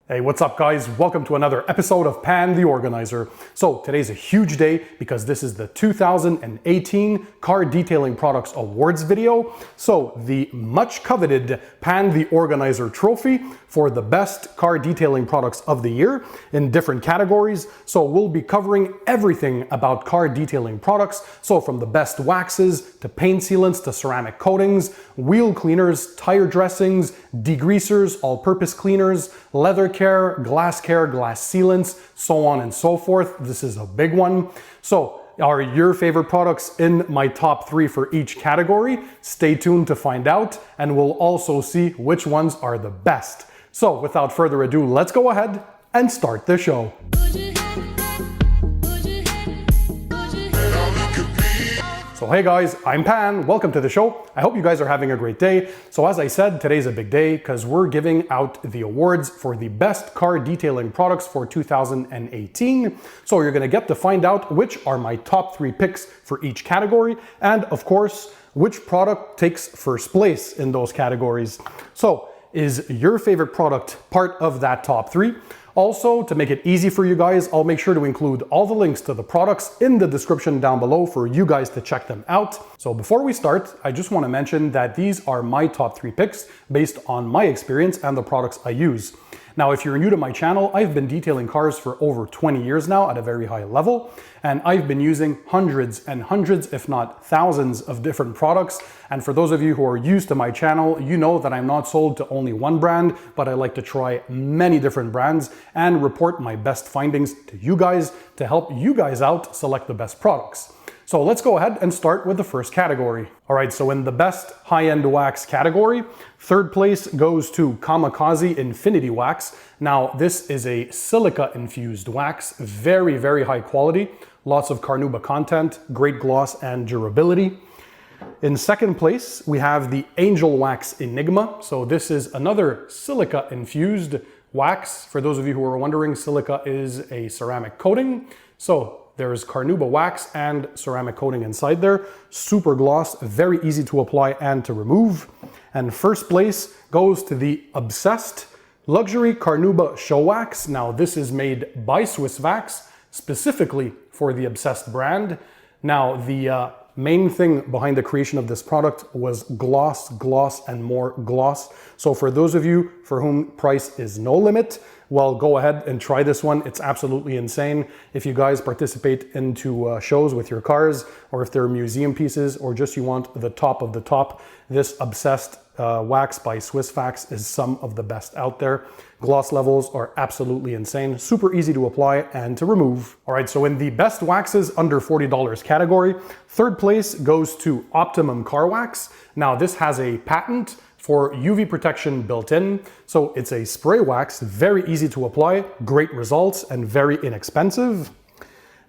Hey, what's up guys? Welcome to another episode of Pan the Organizer. So today's a huge day because this is the 2018 Car Detailing Products Awards video. So the much coveted Pan the Organizer trophy for the best car detailing products of the year in different categories. So we'll be covering everything about car detailing products. So from the best waxes to paint sealants to ceramic coatings, wheel cleaners, tire dressings, degreasers, all-purpose cleaners, leather care, glass sealants, so on and so forth. This is a big one. So are your favorite products in my top 3 for each category? Stay tuned to find out, and we'll also see which ones are the best. So without further ado, let's go ahead and start the show. So hey guys, I'm Pan, welcome to the show. I hope you guys are having a great day. So as I said, today's a big day because we're giving out the awards for the best car detailing products for 2018. So you're gonna get to find out which are my top 3 picks for each category, and of course, which product takes first place in those categories. So is your favorite product part of that top 3? Also, to make it easy for you guys, I'll make sure to include all the links to the products in the description down below for you guys to check them out. So before we start, I just want to mention that these are my top 3 picks based on my experience and the products I use. Now, if you're new to my channel, I've been detailing cars for over 20 years now at a very high level, and I've been using hundreds and hundreds, if not thousands, of different products. And for those of you who are used to my channel, you know that I'm not sold to only one brand, but I like to try many different brands and report my best findings to you guys to help you guys out select the best products. So let's go ahead and start with the first category. All right, so in the best high-end wax category, third place goes to Kamikaze Infinity Wax. Now, this is a silica infused wax, very, very high quality, lots of carnauba content, great gloss and durability. In second place, we have the Angel Wax Enigma. So this is another silica infused wax. For those of you who are wondering, silica is a ceramic coating. So there's carnauba wax and ceramic coating inside there. Super gloss, very easy to apply and to remove. And first place goes to the Obsessed Luxury Carnauba Show Wax. Now this is made by Swiss Wax, specifically for the Obsessed brand. Now the main thing behind the creation of this product was gloss, and more gloss. So for those of you for whom price is no limit, well, go ahead and try this one. It's absolutely insane. If you guys participate into shows with your cars, or if they're museum pieces, or just you want the top of the top, this Obsessed wax by Swiss Wax is some of the best out there. Gloss levels are absolutely insane, super easy to apply and to remove. All right, so in the best waxes under $40 category, third place goes to Optimum Car Wax. Now this has a patent for UV protection built in. So it's a spray wax, very easy to apply, great results, and very inexpensive.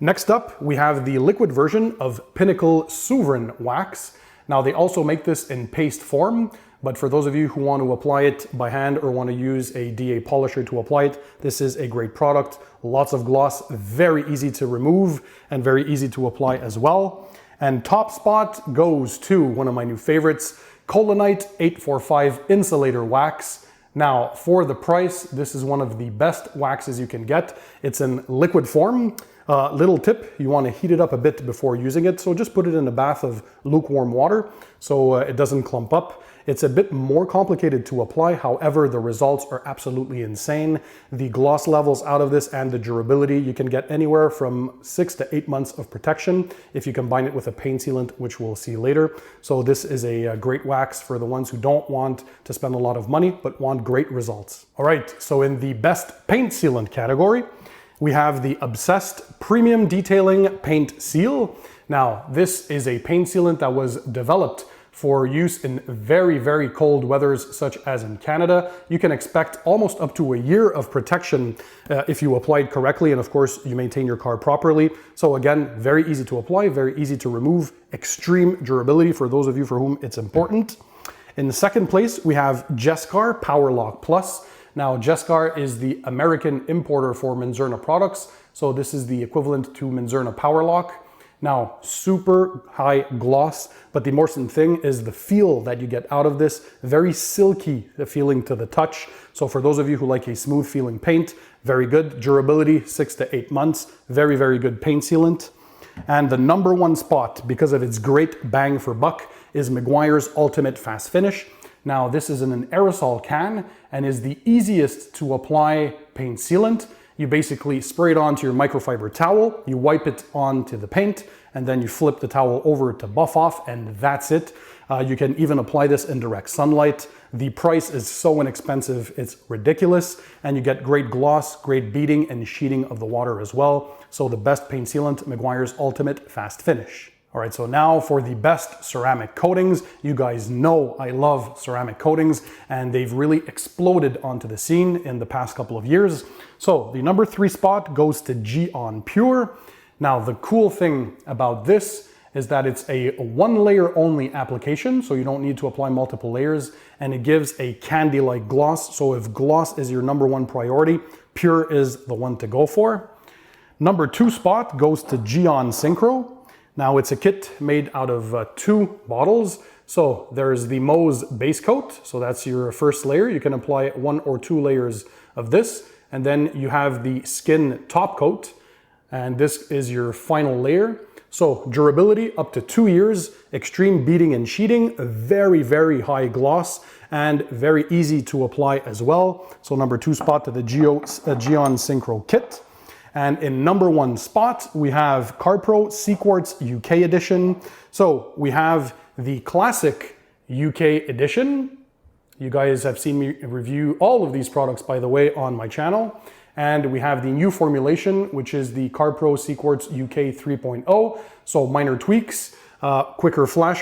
Next up, we have the liquid version of Pinnacle Sovereign Wax. Now they also make this in paste form, but for those of you who want to apply it by hand or want to use a DA polisher to apply it, this is a great product. Lots of gloss, very easy to remove and very easy to apply as well. And top spot goes to one of my new favorites, Colinite 845 Insulator Wax. Now, for the price, this is one of the best waxes you can get. It's in liquid form. Little tip, you want to heat it up a bit before using it. So just put it in a bath of lukewarm water so it doesn't clump up. It's a bit more complicated to apply. However, the results are absolutely insane. The gloss levels out of this and the durability, you can get anywhere from 6 to 8 months of protection if you combine it with a paint sealant, which we'll see later. So this is a great wax for the ones who don't want to spend a lot of money, but want great results. All right, so in the best paint sealant category, we have the Obsessed Premium Detailing Paint Seal. Now, this is a paint sealant that was developed for use in very, very cold weathers, such as in Canada. You can expect almost up to a year of protection if you apply it correctly, and of course, you maintain your car properly. So again, very easy to apply, very easy to remove, extreme durability for those of you for whom it's important. In second place, we have Jescar Power Lock Plus. Now, Jescar is the American importer for Menzerna products. So this is the equivalent to Menzerna Power Lock. Now, super high gloss, but the most important thing is the feel that you get out of this. Very silky, the feeling to the touch. So for those of you who like a smooth feeling paint, very good. Durability, 6 to 8 months. Very, very good paint sealant. And the number one spot, because of its great bang for buck, is Meguiar's Ultimate Fast Finish. Now, this is in an aerosol can and is the easiest to apply paint sealant. You basically spray it onto your microfiber towel, you wipe it onto the paint, and then you flip the towel over to buff off, and that's it. You can even apply this in direct sunlight. The price is so inexpensive, it's ridiculous, and you get great gloss, great beading and sheeting of the water as well. So the best paint sealant, Meguiar's Ultimate Fast Finish. All right, so now for the best ceramic coatings. You guys know I love ceramic coatings, and they've really exploded onto the scene in the past couple of years. So the number 3 spot goes to Gyeon Pure. Now, the cool thing about this is that it's a 1-layer only application, so you don't need to apply multiple layers, and it gives a candy-like gloss. So if gloss is your number 1 priority, Pure is the one to go for. Number 2 spot goes to Gyeon Synchro. Now, it's a kit made out of 2 bottles. So there's the Mohs base coat. So that's your first layer. You can apply 1 or 2 layers of this. And then you have the skin top coat. And this is your final layer. So durability up to 2 years, extreme beading and sheeting, very, very high gloss, and very easy to apply as well. So number 2 spot to the Gyeon Synchro kit. And in number 1 spot, we have CarPro Sequartz UK edition. So we have the classic UK edition. You guys have seen me review all of these products, by the way, on my channel. And we have the new formulation, which is the CarPro Sequartz UK 3.0. So minor tweaks, quicker flash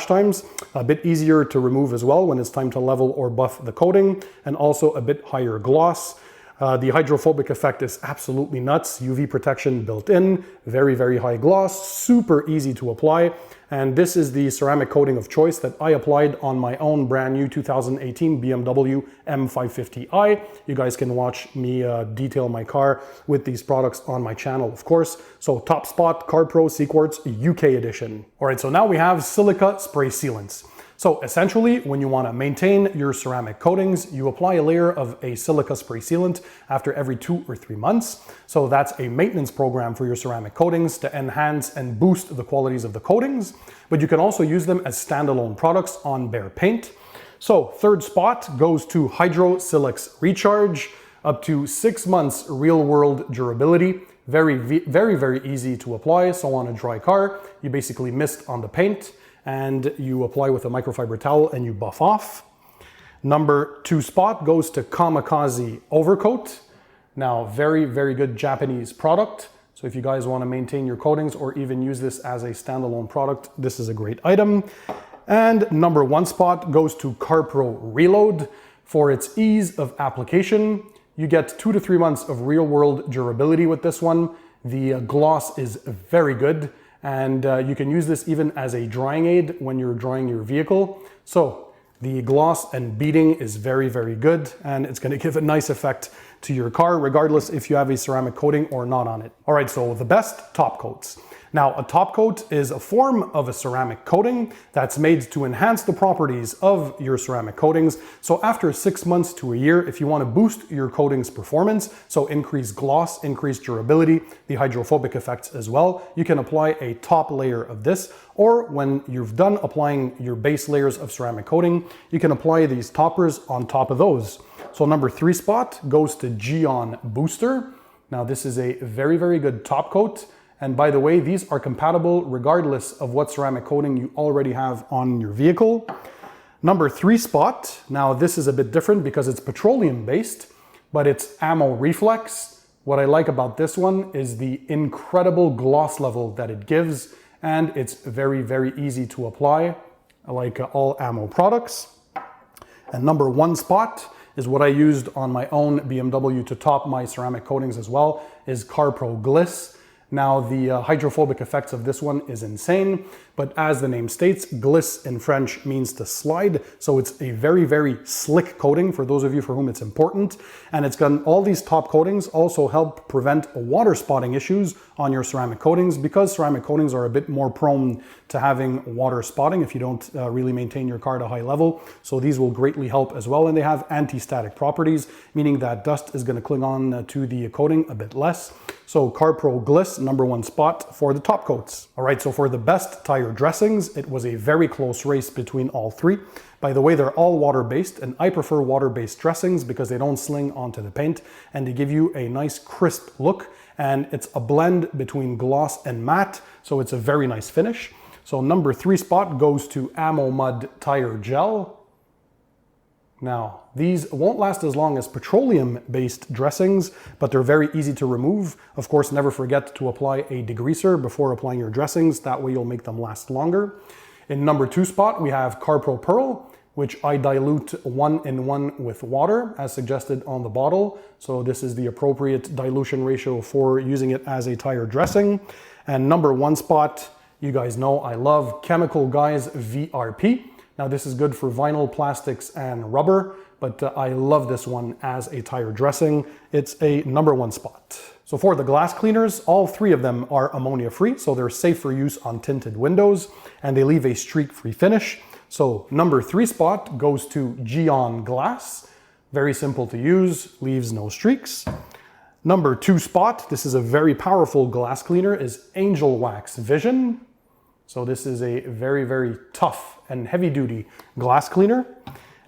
times, a bit easier to remove as well when it's time to level or buff the coating, and also a bit higher gloss. The hydrophobic effect is absolutely nuts. UV protection built in, very, very high gloss, super easy to apply. And this is the ceramic coating of choice that I applied on my own brand new 2018 BMW M550i. You guys can watch me detail my car with these products on my channel, of course. So top spot, CarPro Sequartz UK edition. All right, so now we have silica spray sealants. So essentially, when you want to maintain your ceramic coatings, you apply a layer of a silica spray sealant after every 2 or 3 months. So that's a maintenance program for your ceramic coatings to enhance and boost the qualities of the coatings, but you can also use them as standalone products on bare paint. So 3rd spot goes to Hydro Silex Recharge, up to 6 months real world durability. Very, very easy to apply. So on a dry car, you basically mist on the paint, and you apply with a microfiber towel and you buff off. Number 2 spot goes to Kamikaze Overcoat. Now, very, very good Japanese product. So if you guys want to maintain your coatings or even use this as a standalone product, this is a great item. And number 1 spot goes to CarPro Reload. For its ease of application, you get 2 to 3 months of real world durability with this one. The gloss is very good. And you can use this even as a drying aid when you're drying your vehicle. So the gloss and beading is very, very good, and it's going to give a nice effect to your car, regardless if you have a ceramic coating or not on it. All right, so the best top coats. Now, a top coat is a form of a ceramic coating that's made to enhance the properties of your ceramic coatings. So after 6 months to a year, if you want to boost your coating's performance, so increase gloss, increase durability, the hydrophobic effects as well, you can apply a top layer of this, or when you've done applying your base layers of ceramic coating, you can apply these toppers on top of those. So number 3 spot goes to Gyeon Booster. Now this is a very, very good top coat. And by the way, these are compatible regardless of what ceramic coating you already have on your vehicle. Number 3 spot, now this is a bit different because it's petroleum based, but it's Ammo Reflex. What I like about this one is the incredible gloss level that it gives, and it's very, very easy to apply, like all Ammo products. And number 1 spot is what I used on my own BMW to top my ceramic coatings as well, is CarPro Gliss. Now, the hydrophobic effects of this one is insane, but as the name states, glisse in French means to slide, so it's a very, very slick coating for those of you for whom it's important, and it's got all these top coatings also help prevent water spotting issues on your ceramic coatings, because ceramic coatings are a bit more prone to having water spotting if you don't really maintain your car at a high level, so these will greatly help as well, and they have anti-static properties, meaning that dust is going to cling on to the coating a bit less. So CarPro Gliss, #1 spot for the top coats. All right, so for the best tire dressings, it was a very close race between all three. By the way, they're all water-based, and I prefer water-based dressings because they don't sling onto the paint and they give you a nice crisp look, and it's a blend between gloss and matte, so it's a very nice finish. So #3 spot goes to Ammo Mud Tire Gel. Now, these won't last as long as petroleum-based dressings, but they're very easy to remove. Of course, never forget to apply a degreaser before applying your dressings. That way you'll make them last longer. In #2 spot, we have CarPro Pearl, which I dilute 1:1 with water, as suggested on the bottle. So this is the appropriate dilution ratio for using it as a tire dressing. And #1 spot, you guys know I love Chemical Guys VRP. Now this is good for vinyl, plastics, and rubber, but I love this one as a tire dressing. It's a #1 spot. So for the glass cleaners, all three of them are ammonia free, so they're safe for use on tinted windows, and they leave a streak-free finish. So #3 spot goes to Geon Glass. Very simple to use, leaves no streaks. #2 spot, this is a very powerful glass cleaner, is Angel Wax Vision. So this is a very, very tough and heavy duty glass cleaner.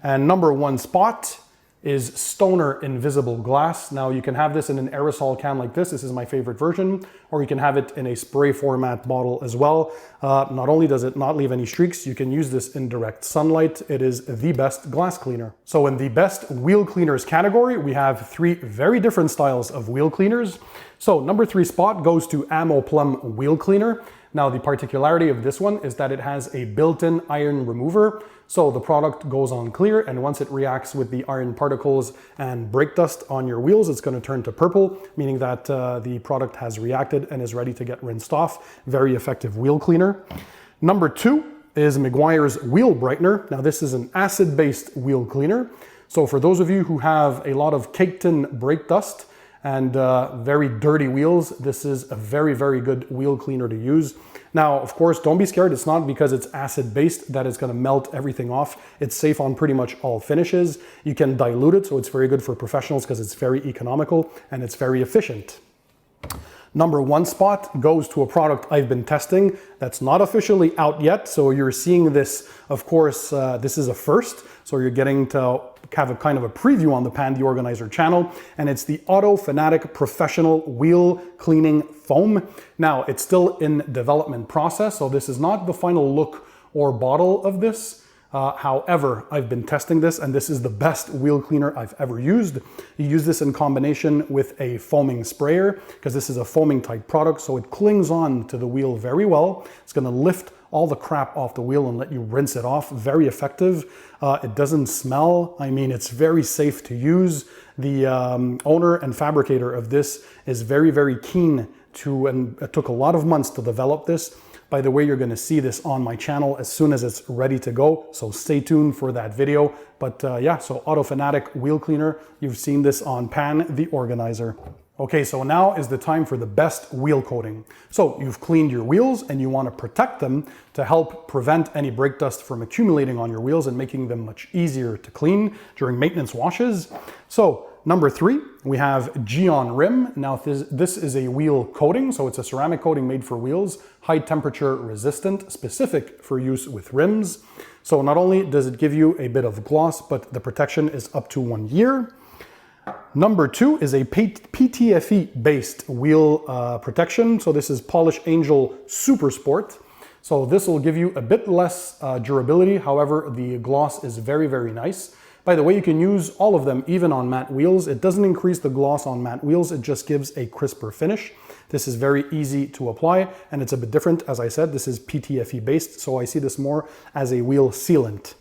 And #1 spot is Stoner Invisible Glass. Now you can have this in an aerosol can like this. This is my favorite version, or you can have it in a spray format bottle as well. Not only does it not leave any streaks, you can use this in direct sunlight. It is the best glass cleaner. So in the best wheel cleaners category, we have three very different styles of wheel cleaners. So #3 spot goes to Ammo Plum Wheel Cleaner. Now the particularity of this one is that it has a built-in iron remover. So the product goes on clear, and once it reacts with the iron particles and brake dust on your wheels, it's going to turn to purple, meaning that the product has reacted and is ready to get rinsed off. Very effective wheel cleaner. #2 is Meguiar's Wheel Brightener. Now this is an acid-based wheel cleaner. So for those of you who have a lot of caked-in brake dust and very dirty wheels, this is a very, very good wheel cleaner to use. Now, of course, don't be scared. It's not because it's acid-based that it's going to melt everything off. It's safe on pretty much all finishes. You can dilute it, so it's very good for professionals because it's very economical and it's very efficient. #1 spot goes to a product I've been testing that's not officially out yet. So you're seeing this, of course, this is a first. So you're getting to have a kind of a preview on the Pan the Organizer channel, and it's the Auto Fanatic Professional Wheel Cleaning Foam. Now, it's still in development process, so this is not the final look or bottle of this. However, I've been testing this, and this is the best wheel cleaner I've ever used. You use this in combination with a foaming sprayer, because this is a foaming type product, so it clings on to the wheel very well. It's going to lift all the crap off the wheel and let you rinse it off. Very effective. It doesn't smell. I mean, it's very safe to use. The owner and fabricator of this is very, very keen to, and it took a lot of months to develop this. By the way, you're going to see this on my channel as soon as it's ready to go, so stay tuned for that video. But yeah, so Auto Fanatic Wheel Cleaner, you've seen this on Pan the Organizer. Okay, so now is the time for the best wheel coating. So you've cleaned your wheels and you want to protect them to help prevent any brake dust from accumulating on your wheels and making them much easier to clean during maintenance washes. So #3, we have Geon Rim. Now this is a wheel coating, so it's a ceramic coating made for wheels, high temperature resistant, specific for use with rims. So not only does it give you a bit of gloss, but the protection is up to 1 year. #2 is a PTFE based wheel protection. So this is Polish Angel Super Sport. So this will give you a bit less durability. However, the gloss is very, very nice. By the way, you can use all of them even on matte wheels. It doesn't increase the gloss on matte wheels. It just gives a crisper finish. This is very easy to apply, and it's a bit different. As I said, this is PTFE based, so I see this more as a wheel sealant.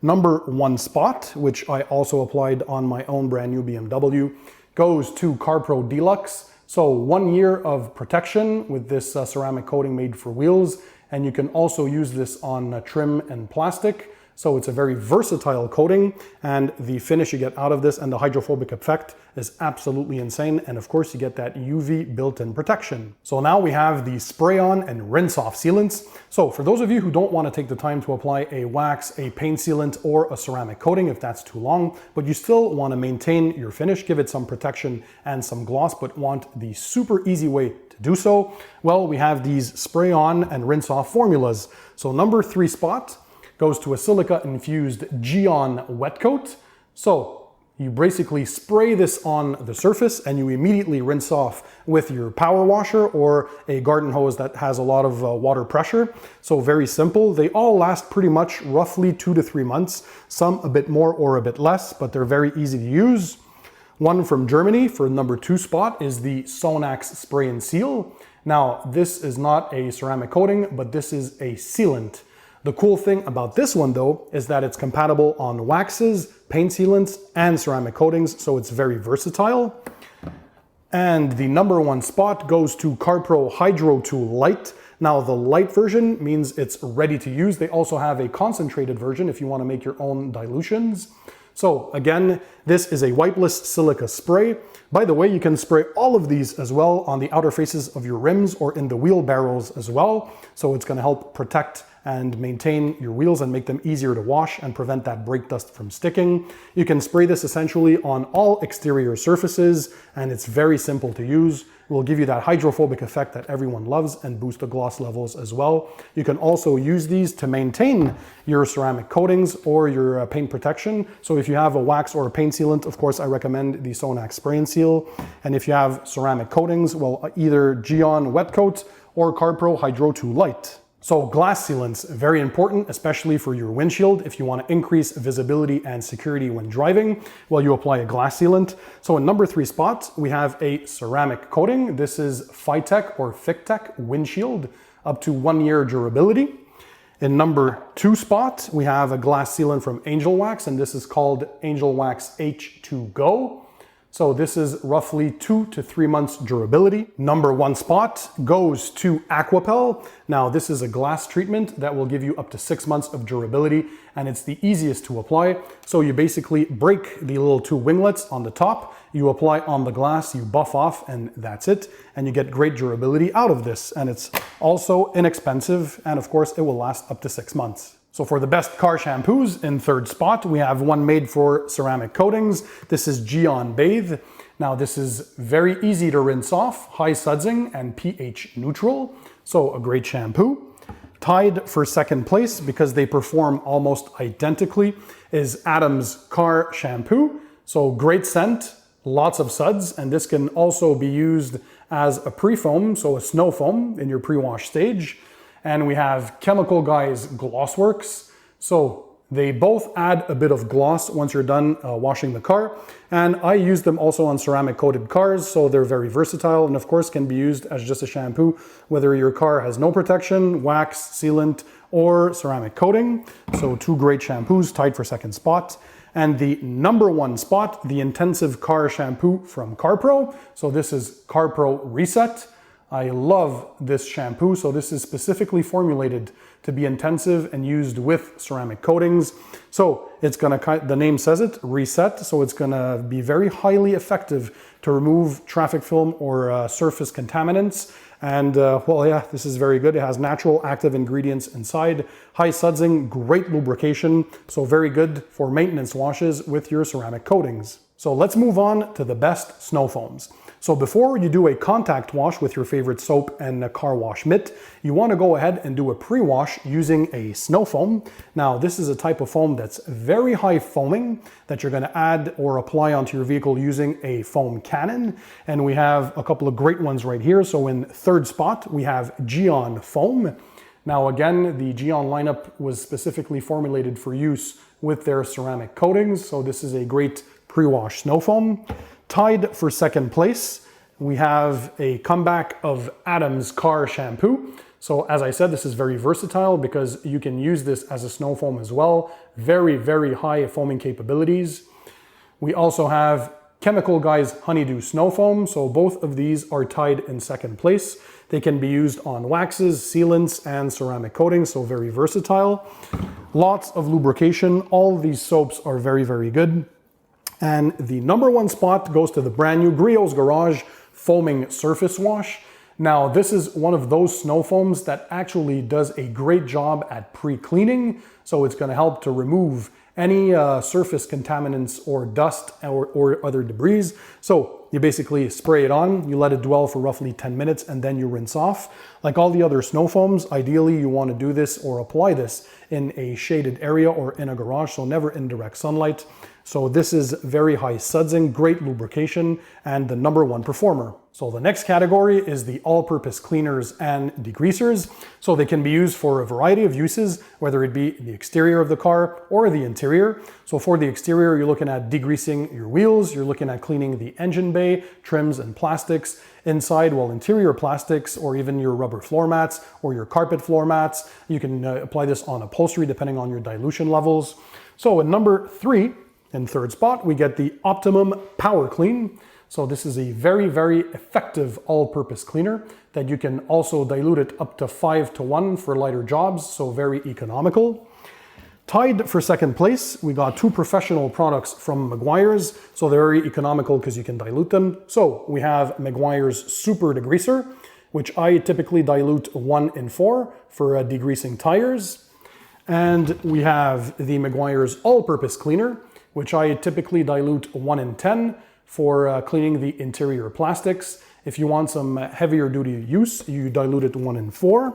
#1 spot, which I also applied on my own brand new BMW, goes to CarPro Deluxe So 1 year of protection with this ceramic coating made for wheels, and you can also use this on trim and plastic. So it's a very versatile coating, and the finish you get out of this and the hydrophobic effect is absolutely insane. And of course you get that UV built-in protection. So now we have the spray on and rinse off sealants. So for those of you who don't want to take the time to apply a wax, a paint sealant, or a ceramic coating if that's too long, but you still want to maintain your finish, give it some protection and some gloss, but want the super easy way to do so, well, we have these spray on and rinse off formulas. So number 3 spot goes to a silica infused Geon wet coat. So you basically spray this on the surface and you immediately rinse off with your power washer or a garden hose that has a lot of water pressure. So very simple. They all last pretty much roughly 2 to 3 months, some a bit more or a bit less, but they're very easy to use. One from Germany for number 2 spot is the Sonax Spray and Seal. Now, this is not a ceramic coating, but this is a sealant. The cool thing about this one though is that it's compatible on waxes, paint sealants, and ceramic coatings, so it's very versatile. And the number 1 spot goes to CarPro Hydro Tool Light. Now the light version means it's ready to use. They also have a concentrated version if you want to make your own dilutions. So again, this is a wipeless silica spray. By the way, you can spray all of these as well on the outer faces of your rims or in the wheel barrels as well. So it's going to help protect and maintain your wheels and make them easier to wash and prevent that brake dust from sticking. You can spray this essentially on all exterior surfaces, and it's very simple to use. It will give you that hydrophobic effect that everyone loves and boost the gloss levels as well. You can also use these to maintain your ceramic coatings or your paint protection. So if you have a wax or a paint sealant, of course, I recommend the Sonax Spray and Seal. And if you have ceramic coatings, well, either Geon Wet Coat or CarPro Hydro Tool Light. So glass sealants, very important, especially for your windshield. If you want to increase visibility and security when driving, well, you apply a glass sealant. So in number 3 spot, we have a ceramic coating. This is Phytech or Fictech windshield, up to 1 year durability. In number 2 spot, we have a glass sealant from Angel Wax, and this is called Angel Wax H2 Go. So this is roughly 2 to 3 months durability. Number 1 spot goes to Aquapel. Now this is a glass treatment that will give you up to 6 months of durability, and it's the easiest to apply. So you basically break the little 2 winglets on the top, you apply on the glass, you buff off, and that's it. And you get great durability out of this. And it's also inexpensive, and of course it will last up to 6 months. So for the best car shampoos, in 3rd spot, we have one made for ceramic coatings. This is Geon Bathe. Now this is very easy to rinse off, high sudsing and pH neutral. So a great shampoo. Tied for 2nd place because they perform almost identically is Adam's Car Shampoo. So great scent, lots of suds, and this can also be used as a pre-foam, so a snow foam in your pre-wash stage. And we have Chemical Guys Glossworks. So they both add a bit of gloss once you're done washing the car. And I use them also on ceramic coated cars, so they're very versatile and of course can be used as just a shampoo, whether your car has no protection, wax, sealant, or ceramic coating. So 2 great shampoos tied for 2nd spot. And the number 1 spot, the Intensive Car Shampoo from CarPro. So this is CarPro Reset. I love this shampoo. So this is specifically formulated to be intensive and used with ceramic coatings. So it's gonna, the name says it, reset. So it's gonna be very highly effective to remove traffic film or surface contaminants. And well, yeah, this is very good. It has natural active ingredients inside, high sudsing, great lubrication. So very good for maintenance washes with your ceramic coatings. So let's move on to the best snow foams. So before you do a contact wash with your favorite soap and a car wash mitt, you want to go ahead and do a pre-wash using a snow foam. Now this is a type of foam that's very high foaming that you're going to add or apply onto your vehicle using a foam cannon. And we have a couple of great ones right here. So in 3rd spot, we have Geon Foam. Now again, the Geon lineup was specifically formulated for use with their ceramic coatings. So this is a great pre-wash snow foam. Tied for 2nd place, we have a comeback of Adam's Car Shampoo. So as I said, this is very versatile because you can use this as a snow foam as well. Very, very high foaming capabilities. We also have Chemical Guys Honeydew Snow Foam. So both of these are tied in second place. They can be used on waxes, sealants, and ceramic coatings, so very versatile. Lots of lubrication. All these soaps are very, very good. And the number one spot goes to the brand new Griot's Garage Foaming Surface Wash. Now, this is one of those snow foams that actually does a great job at pre-cleaning. So it's going to help to remove any surface contaminants or dust or other debris. So you basically spray it on, you let it dwell for roughly 10 minutes, and then you rinse off. Like all the other snow foams, ideally you want to do this or apply this in a shaded area or in a garage, so never in direct sunlight. So this is very high sudsing, great lubrication, and the number one performer. So the next category is the all-purpose cleaners and degreasers. So they can be used for a variety of uses, whether it be the exterior of the car or the interior. So for the exterior, you're looking at degreasing your wheels, you're looking at cleaning the engine bay, trims and plastics. Inside, well, interior plastics or even your rubber floor mats or your carpet floor mats. You can apply this on upholstery depending on your dilution levels. So in number 3, in third spot, we get the Optimum Power Clean. So this is a very, very effective all-purpose cleaner that you can also dilute it up to 5-to-1 for lighter jobs, so very economical. Tied for second place, we got 2 professional products from Meguiar's, so they're very economical because you can dilute them. So we have Meguiar's Super Degreaser, which I typically dilute 1 in 4 for degreasing tires. And we have the Meguiar's All-Purpose Cleaner, which I typically dilute 1 in 10 for cleaning the interior plastics. If you want some heavier duty use, you dilute it 1 in 4.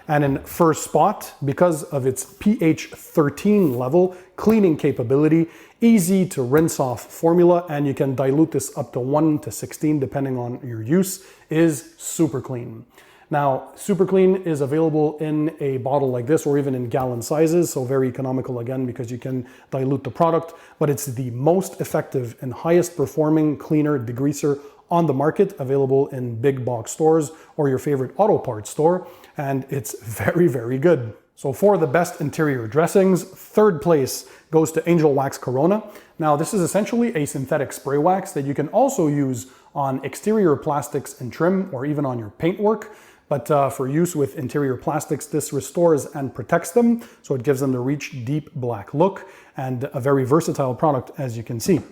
And in first spot, because of its pH 13 level, cleaning capability, easy to rinse off formula, and you can dilute this up to 1 to 16 depending on your use, is Super Clean. Now, Super Clean is available in a bottle like this or even in gallon sizes, so very economical again because you can dilute the product, but it's the most effective and highest performing cleaner degreaser on the market, available in big box stores or your favorite auto parts store, and it's very, very good. So for the best interior dressings, third place goes to Angel Wax Corona. Now, this is essentially a synthetic spray wax that you can also use on exterior plastics and trim or even on your paintwork. But for use with interior plastics, this restores and protects them, so it gives them the rich, deep black look, and a very versatile product, as you can see.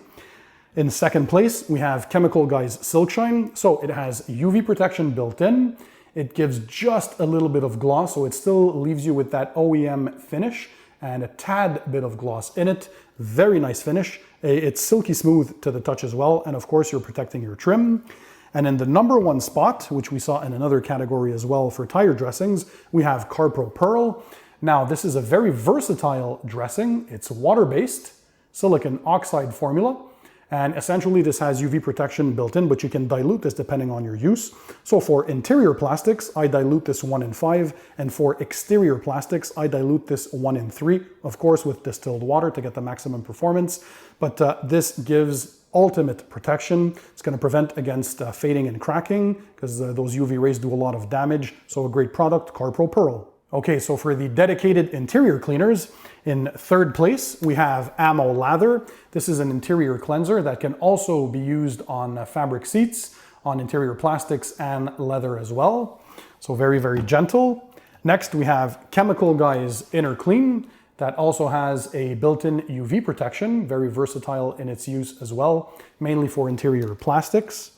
In second place, we have Chemical Guys Silk Shine. So it has UV protection built in. It gives just a little bit of gloss, so it still leaves you with that OEM finish and a tad bit of gloss in it. Very nice finish. It's silky smooth to the touch as well, and of course, you're protecting your trim. And in the number 1 spot, which we saw in another category as well for tire dressings, we have CarPro Pearl. Now, this is a very versatile dressing. It's water-based, silicon oxide formula, and essentially this has UV protection built in, but you can dilute this depending on your use. So for interior plastics, I dilute this 1 in 5, and for exterior plastics, I dilute this 1 in 3, of course with distilled water to get the maximum performance. But this gives ultimate protection. It's going to prevent against fading and cracking because those UV rays do a lot of damage. So a great product, CarPro Pearl. Okay, so for the dedicated interior cleaners, in third place, we have Ammo Lather. This is an interior cleanser that can also be used on fabric seats, on interior plastics and leather as well. So very, very gentle. Next, we have Chemical Guys Inner Clean. That also has a built-in UV protection, very versatile in its use as well, mainly for interior plastics.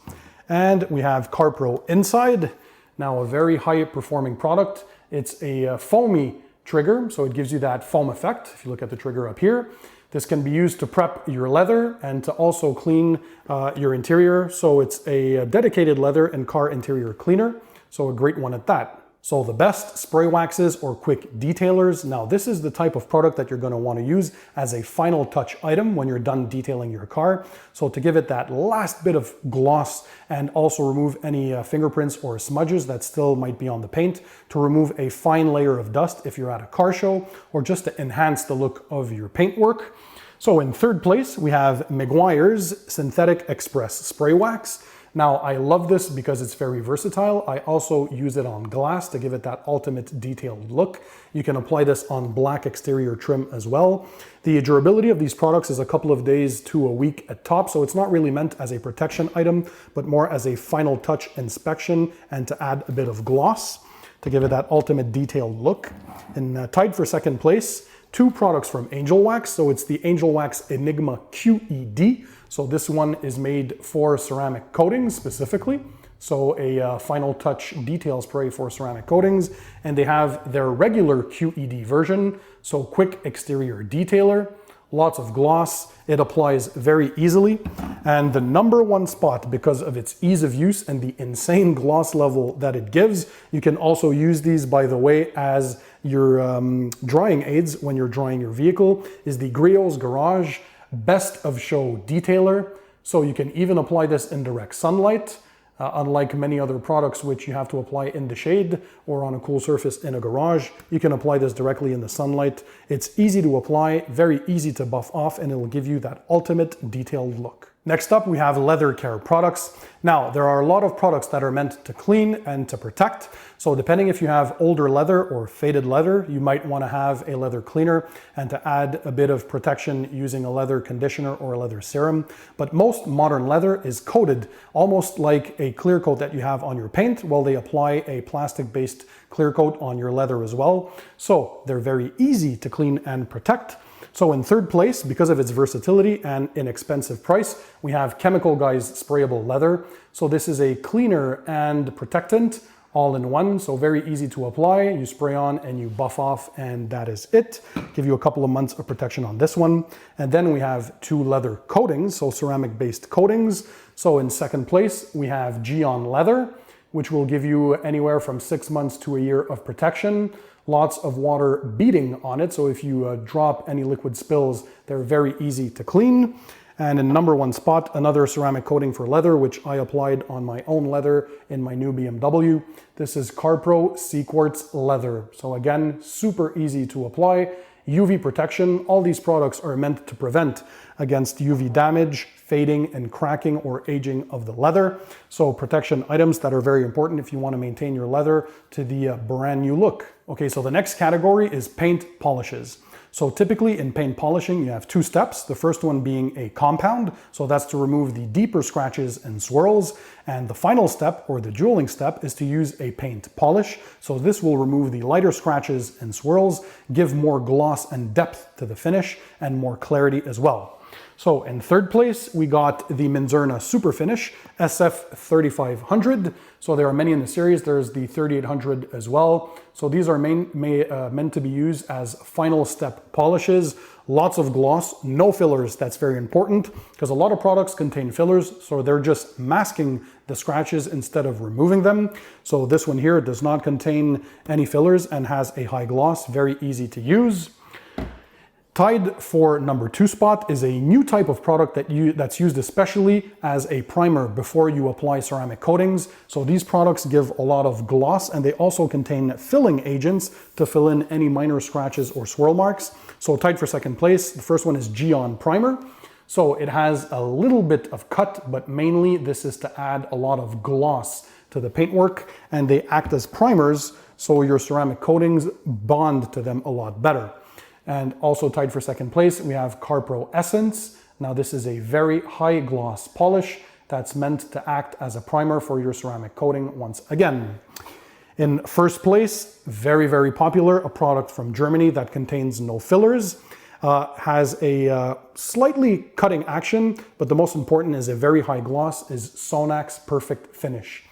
And we have CarPro Inside, now a very high-performing product. It's a foamy trigger, so it gives you that foam effect, if you look at the trigger up here. This can be used to prep your leather and to also clean your interior. So it's a dedicated leather and car interior cleaner, so a great one at that. So the best spray waxes or quick detailers. Now this is the type of product that you're going to want to use as a final touch item when you're done detailing your car. So to give it that last bit of gloss and also remove any fingerprints or smudges that still might be on the paint, to remove a fine layer of dust if you're at a car show, or just to enhance the look of your paintwork. So in third place, we have Meguiar's Synthetic Express Spray Wax. Now, I love this because it's very versatile. I also use it on glass to give it that ultimate detailed look. You can apply this on black exterior trim as well. The durability of these products is a couple of days to a week at top, so it's not really meant as a protection item, but more as a final touch inspection and to add a bit of gloss to give it that ultimate detailed look. And tied for second place, two products from Angel Wax. So it's the Angel Wax Enigma QED. So this one is made for ceramic coatings specifically. So a final touch detail spray for ceramic coatings. And they have their regular QED version. So quick exterior detailer, lots of gloss. It applies very easily. And the number one spot, because of its ease of use and the insane gloss level that it gives, you can also use these, by the way, as your drying aids when you're drying your vehicle, is the Griot's Garage Best of Show Detailer. So you can even apply this in direct sunlight, unlike many other products which you have to apply in the shade or on a cool surface in a garage. You can apply this directly in the sunlight. It's easy to apply, very easy to buff off, and it will give you that ultimate detailed look. Next up, we have leather care products. Now, there are a lot of products that are meant to clean and to protect. So depending if you have older leather or faded leather, you might want to have a leather cleaner and to add a bit of protection using a leather conditioner or a leather serum. But most modern leather is coated almost like a clear coat that you have on your paint. Well, they apply a plastic-based clear coat on your leather as well. So they're very easy to clean and protect. So in third place, because of its versatility and inexpensive price, we have Chemical Guys Sprayable Leather. So this is a cleaner and protectant all in one, so very easy to apply. You spray on and you buff off, and that is it. Give you a couple of months of protection on this one. And then we have two leather coatings, so ceramic-based coatings. So in second place, we have Geon Leather, which will give you anywhere from 6 months to a year of protection. Lots of water beading on it, so if you drop any liquid spills, they're very easy to clean. And in number one spot, another ceramic coating for leather, which I applied on my own leather in my new BMW. This is CarPro Sea Quartz Leather. So again, super easy to apply. UV protection. All these products are meant to prevent against UV damage, fading and cracking or aging of the leather. So protection items that are very important if you want to maintain your leather to the brand new look. Okay, so the next category is paint polishes. So typically in paint polishing, you have two steps. The first one being a compound. So that's to remove the deeper scratches and swirls. And the final step, or the jeweling step, is to use a paint polish. So this will remove the lighter scratches and swirls, give more gloss and depth to the finish, and more clarity as well. So in third place, we got the Minzerna Super Finish SF 3500. So there are many in the series. There's the 3800 as well. So these are meant to be used as final step polishes. Lots of gloss, no fillers. That's very important because a lot of products contain fillers. So they're just masking the scratches instead of removing them. So this one here does not contain any fillers and has a high gloss, very easy to use. Tied for number two spot is a new type of product that's used especially as a primer before you apply ceramic coatings. So these products give a lot of gloss, and they also contain filling agents to fill in any minor scratches or swirl marks. So tied for second place, the first one is Geon Primer. So it has a little bit of cut, but mainly this is to add a lot of gloss to the paintwork, and they act as primers so your ceramic coatings bond to them a lot better. And also tied for second place, we have CarPro Essence. Now this is a very high gloss polish that's meant to act as a primer for your ceramic coating once again. In first place, very, very popular, a product from Germany that contains no fillers, has a slightly cutting action, but the most important is a very high gloss, is Sonac's Perfect Finish.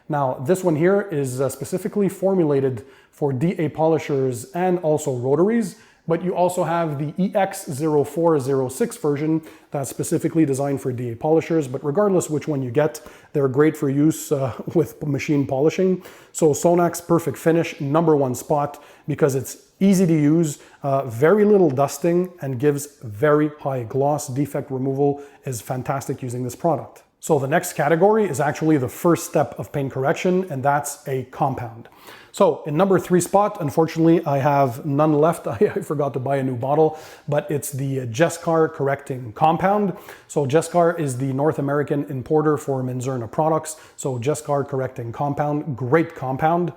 Now this one here is specifically formulated for DA polishers and also rotaries, but you also have the EX0406 version that's specifically designed for DA polishers. But regardless which one you get, they're great for use with machine polishing. So Sonac's Perfect Finish, number one spot, because it's easy to use, very little dusting, and gives very high gloss. Defect removal is fantastic using this product. So the next category is actually the first step of paint correction, and that's a compound. So in number 3 spot, unfortunately, I have none left. I forgot to buy a new bottle, but it's the Jescar Correcting Compound. So Jescar is the North American importer for Menzerna products. So Jescar Correcting Compound, great compound.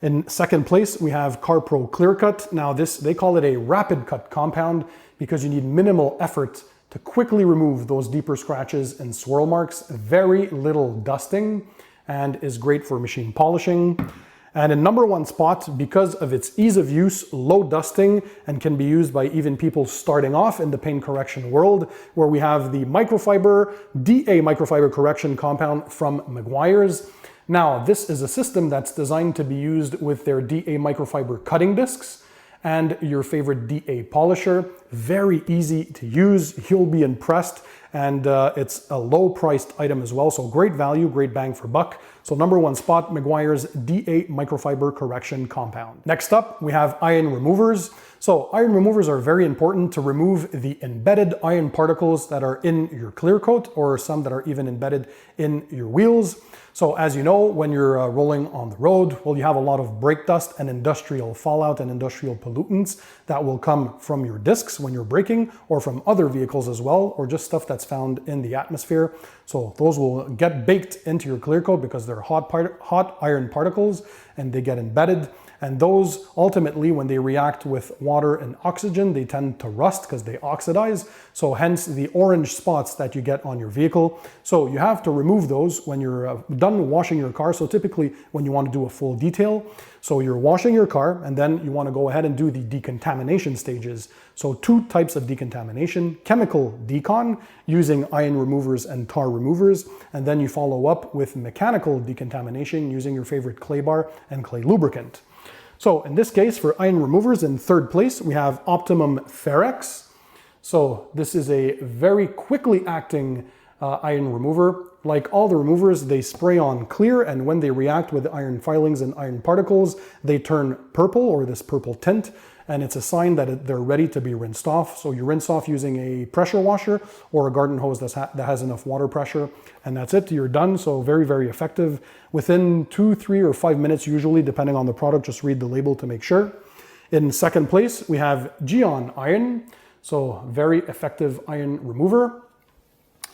In second place, we have CarPro Clear Cut. Now they call it a rapid cut compound because you need minimal effort to quickly remove those deeper scratches and swirl marks, very little dusting, and is great for machine polishing. And in number 1 spot, because of its ease of use, low dusting, and can be used by even people starting off in the paint correction world, where we have the microfiber, DA microfiber correction compound from Meguiar's. Now, this is a system that's designed to be used with their DA microfiber cutting discs and your favorite DA polisher. Very easy to use, you'll be impressed, and it's a low priced item as well, so great value, great bang for buck. So number 1 spot, Meguiar's DA microfiber correction compound. Next up, we have iron removers. So iron removers are very important to remove the embedded iron particles that are in your clear coat, or some that are even embedded in your wheels. So as you know, when you're rolling on the road, well, you have a lot of brake dust and industrial fallout and industrial pollutants that will come from your discs when you're braking, or from other vehicles as well, or just stuff that's found in the atmosphere. So those will get baked into your clear coat because they're hot iron particles, and they get embedded. And those ultimately, when they react with water and oxygen, they tend to rust because they oxidize. So hence the orange spots that you get on your vehicle. So you have to remove those when you're done washing your car. So typically when you want to do a full detail, so you're washing your car and then you want to go ahead and do the decontamination stages. So 2 types of decontamination: chemical decon using iron removers and tar removers, and then you follow up with mechanical decontamination using your favorite clay bar and clay lubricant. So in this case, for iron removers, in 3rd place, we have Optimum Ferrex. So this is a very quickly acting iron remover. Like all the removers, they spray on clear, and when they react with iron filings and iron particles, they turn purple, or this purple tint, and it's a sign that they're ready to be rinsed off. So you rinse off using a pressure washer or a garden hose that has enough water pressure, and that's it, you're done. So very, very effective. Within 2, 3, or 5 minutes usually, depending on the product, just read the label to make sure. In 2nd place, we have Geon Iron. So very effective iron remover.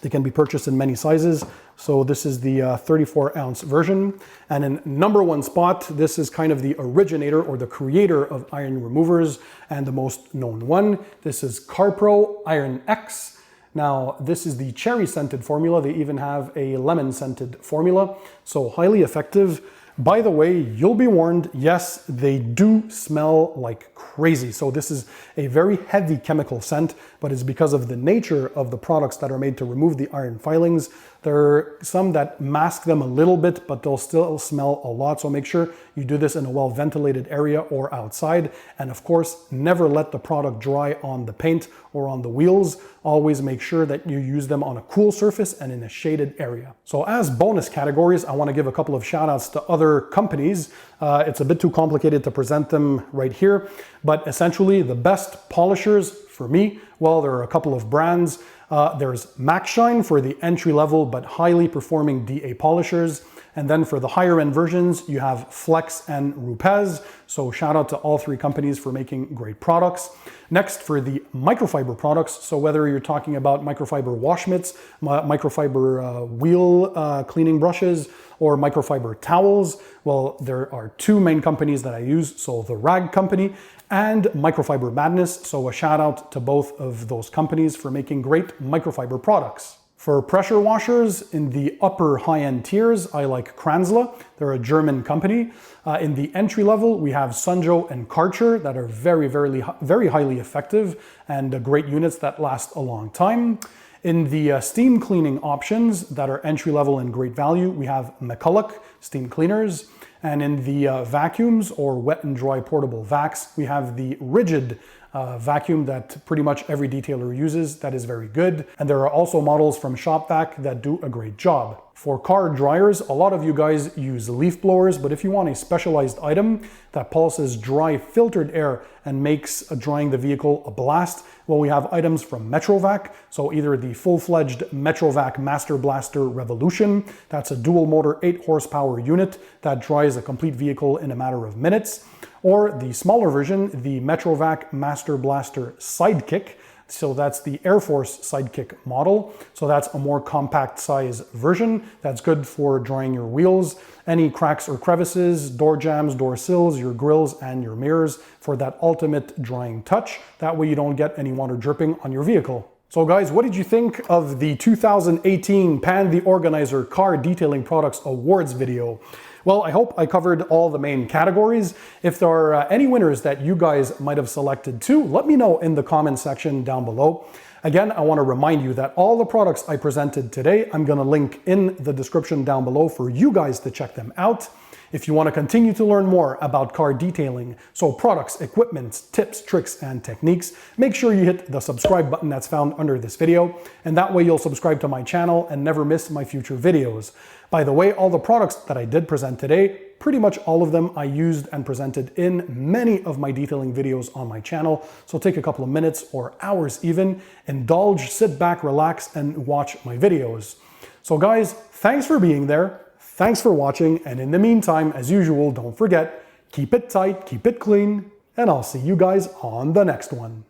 They can be purchased in many sizes. So this is the 34-ounce version. And in number 1 spot, this is kind of the originator or the creator of iron removers and the most known one. This is CarPro Iron X. Now, this is the cherry scented formula. They even have a lemon scented formula. So highly effective. By the way, you'll be warned, yes, they do smell like crazy. So this is a very heavy chemical scent, but it's because of the nature of the products that are made to remove the iron filings. There are some that mask them a little bit, but they'll still smell a lot. So make sure you do this in a well-ventilated area or outside. And of course, never let the product dry on the paint or on the wheels. Always make sure that you use them on a cool surface and in a shaded area. So as bonus categories, I want to give a couple of shout outs to other companies. It's a bit too complicated to present them right here, but essentially the best polishers for me, well, there are a couple of brands. There's MaxShine for the entry-level but highly performing DA polishers. And then for the higher end versions, you have Flex and Rupes. So shout out to all 3 companies for making great products. Next, for the microfiber products, so whether you're talking about microfiber wash mitts, microfiber wheel cleaning brushes, or microfiber towels, well, there are 2 main companies that I use. So the Rag Company and Microfiber Madness. So a shout out to both of those companies for making great microfiber products. For pressure washers in the upper high-end tiers, I like Kranzle. They're a German company. In the entry level, we have Sunjo and Karcher that are very highly effective and great units that last a long time. In the steam cleaning options that are entry level and great value, we have McCulloch steam cleaners. And in the vacuums or wet and dry portable vacs, we have the Rigid vacuum that pretty much every detailer uses. That is very good. And there are also models from ShopVac that do a great job. For car dryers, a lot of you guys use leaf blowers, but if you want a specialized item that pulses dry filtered air and makes drying the vehicle a blast, well, we have items from Metrovac. So either the full-fledged Metrovac Master Blaster Revolution, that's a dual motor 8 horsepower unit that dries a complete vehicle in a matter of minutes, or the smaller version, the Metrovac Master Blaster Sidekick. So that's the Air Force Sidekick model. So that's a more compact size version that's good for drying your wheels, any cracks or crevices, door jambs, door sills, your grills, and your mirrors for that ultimate drying touch. That way you don't get any water dripping on your vehicle. So guys, what did you think of the 2018 Pan the Organizer Car Detailing Products Awards video? Well, I hope I covered all the main categories. If there are any winners that you guys might have selected too, let me know in the comment section down below. Again, I want to remind you that all the products I presented today, I'm going to link in the description down below for you guys to check them out. If you want to continue to learn more about car detailing, so products, equipment, tips, tricks, and techniques, make sure you hit the subscribe button that's found under this video, and that way you'll subscribe to my channel and never miss my future videos. By the way, all the products that I did present today, pretty much all of them I used and presented in many of my detailing videos on my channel, so take a couple of minutes or hours even, indulge, sit back, relax, and watch my videos. So guys, thanks for being there. Thanks for watching, and in the meantime, as usual, don't forget, keep it tight, keep it clean, and I'll see you guys on the next one.